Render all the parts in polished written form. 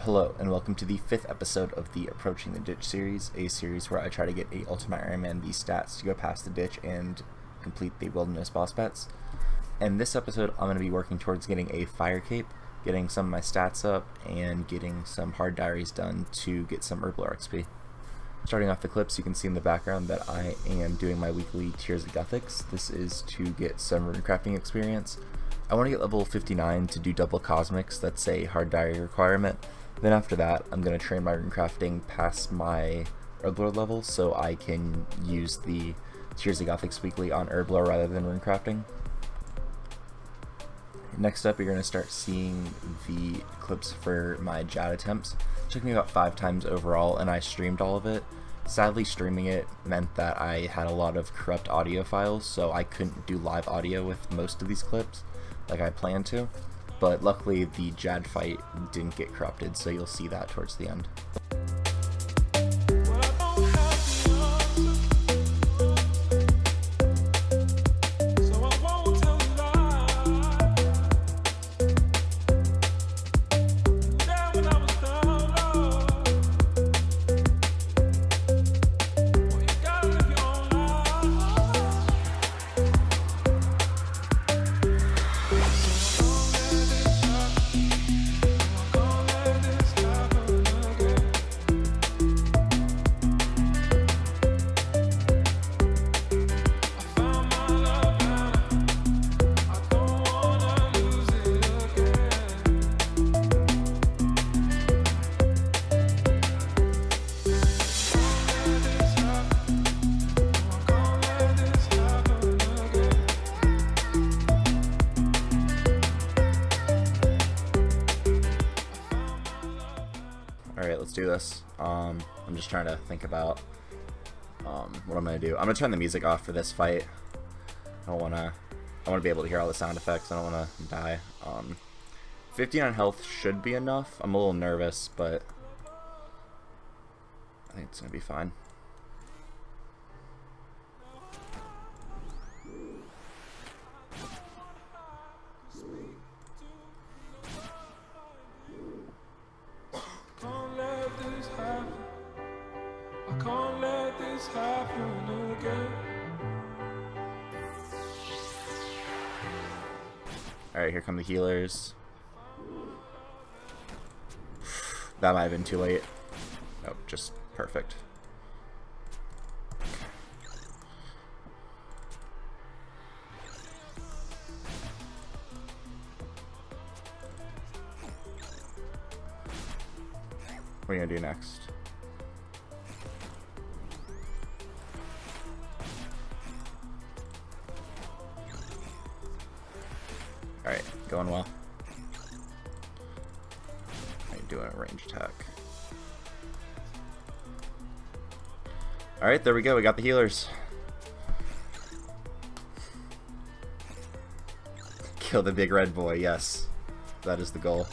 Hello, and welcome to the 5th episode of the Approaching the Ditch series, a series where I try to get a Ultimate Ironman V stats to go past the ditch and complete the wilderness boss bets. And this episode, I'm going to be working towards getting a fire cape, getting some of my stats up, and getting some hard diaries done to get some Herblore XP. Starting off the clips, you can see in the background that I am doing my weekly Tears of Gothics. This is to get some runecrafting experience. I want to get level 59 to do double cosmics. That's a hard diary requirement. Then after that, I'm going to train my runecrafting past my Herblore level so I can use the Tears of Gothics weekly on Herblore rather than runecrafting. Next up, you're going to start seeing the clips for my Jad attempts. It took me about 5 times overall, and I streamed all of it. Sadly, streaming it meant that I had a lot of corrupt audio files, so I couldn't do live audio with most of these clips like I planned to, but luckily the Jad fight didn't get corrupted, so you'll see that towards the end. Alright, let's do this. I'm just trying to think about what I'm going to do. I'm going to turn the music off for this fight. I want to be able to hear all the sound effects. I don't want to die. 59 health should be enough. I'm a little nervous, but I think it's going to be fine. Alright, here come the healers. That might have been too late. Nope, just perfect. What are you gonna do next? Alright, going well. Alright, doing a range attack. Alright, there we go, we got the healers. Kill the big red boy, yes. That is the goal.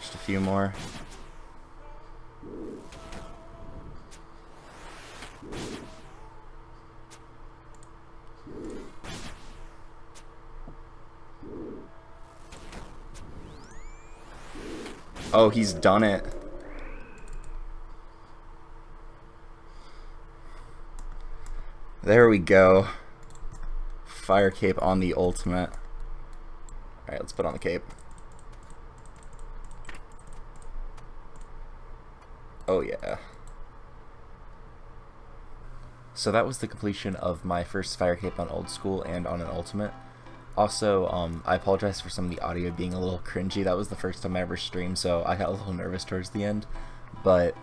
Just a few more. Oh, he's done it. There we go. Fire cape on the ultimate. Alright, let's put on the cape. Oh yeah. So that was the completion of my first fire cape on old school and on an ultimate. Also, I apologize for some of the audio being a little cringy. That was the first time I ever streamed, so I got a little nervous towards the end. But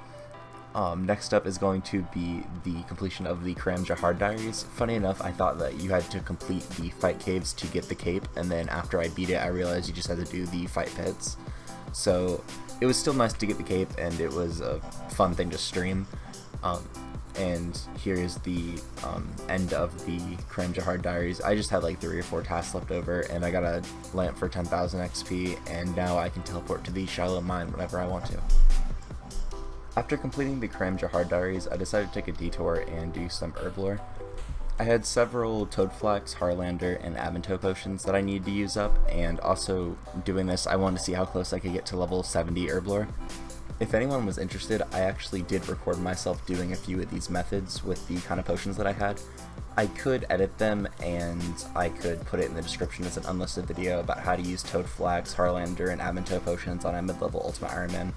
next up is going to be the completion of the Karamja hard diaries. Funny enough, I thought that you had to complete the fight caves to get the cape, and then after I beat it, I realized you just had to do the fight pits. So it was still nice to get the cape, and it was a fun thing to stream. and here is the end of the Karamja Hard Diaries. I just had like 3 or 4 tasks left over, and I got a lamp for 10,000 XP, and now I can teleport to the Shiloh Mine whenever I want to. After completing the Karamja Hard Diaries, I decided to take a detour and do some herb lore. I had several Toadflax, Harlander, and Avanto potions that I needed to use up, and also doing this I wanted to see how close I could get to level 70 herb lore. If anyone was interested, I actually did record myself doing a few of these methods with the kind of potions that I had. I could edit them, and I could put it in the description as an unlisted video about how to use Toadflax, Harlander, and Avanto potions on a mid-level Ultimate Ironman.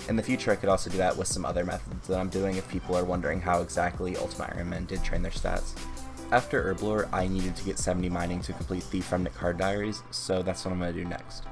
In the future, I could also do that with some other methods that I'm doing if people are wondering how exactly Ultimate Ironman did train their stats. After herb lore, I needed to get 70 mining to complete the Fremnik Hard Diaries, so that's what I'm going to do next.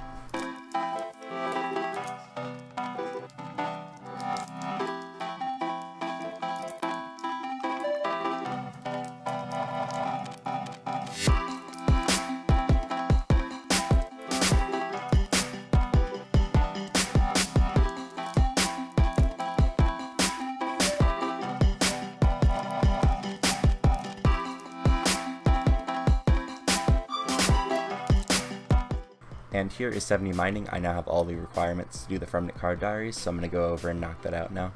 And here is 70 mining. I now have all the requirements to do the Fremnik Hard Diaries, so I'm going to go over and knock that out now.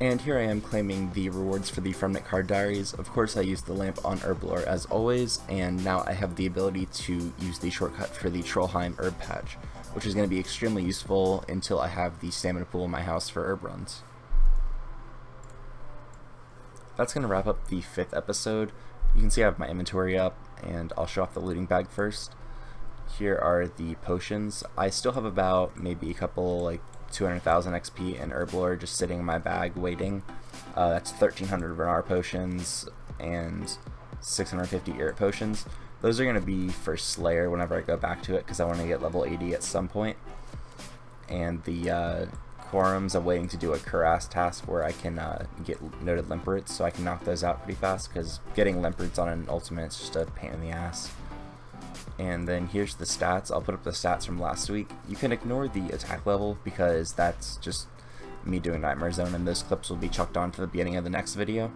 And here I am claiming the rewards for the Fremnik Hard Diaries. Of course I used the lamp on herb lore as always, and now I have the ability to use the shortcut for the Trollheim herb patch, which is going to be extremely useful until I have the stamina pool in my house for herb runs. That's going to wrap up the 5th episode. You can see I have my inventory up, and I'll show off the looting bag first. Here are the potions. I still have about maybe a couple, like 200,000 XP and herb lore just sitting in my bag waiting. That's 1,300 Renar potions and 650 Irrit potions. Those are going to be for Slayer whenever I go back to it, because I want to get level 80 at some point. And the Quorums, I'm waiting to do a Cuirass task where I can get noted Limperits, so I can knock those out pretty fast, because getting Limperits on an ultimate is just a pain in the ass. And then here's the stats. I'll put up the stats from last week. You can ignore the attack level because that's just me doing Nightmare Zone, and those clips will be chucked on to the beginning of the next video.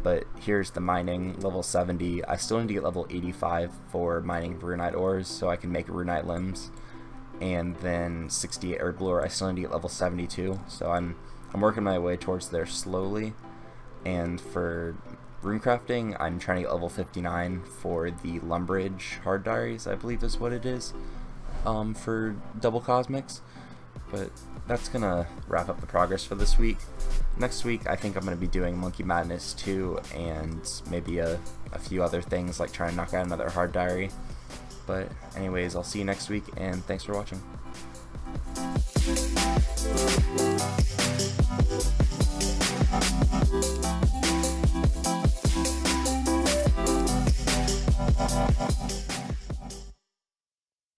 But here's the mining, level 70. I still need to get level 85 for mining Runite ores so I can make Runite limbs. And then 68 herb lore, I still need to get level 72. So I'm working my way towards there slowly. And for runecrafting, I'm trying to get level 59 for the Lumbridge Hard Diaries, I believe is what it is, for double cosmics. But that's gonna wrap up the progress for this week. Next week, I think I'm gonna be doing Monkey Madness 2 and maybe a few other things like trying to knock out another hard diary. But anyways, I'll see you next week, and thanks for watching.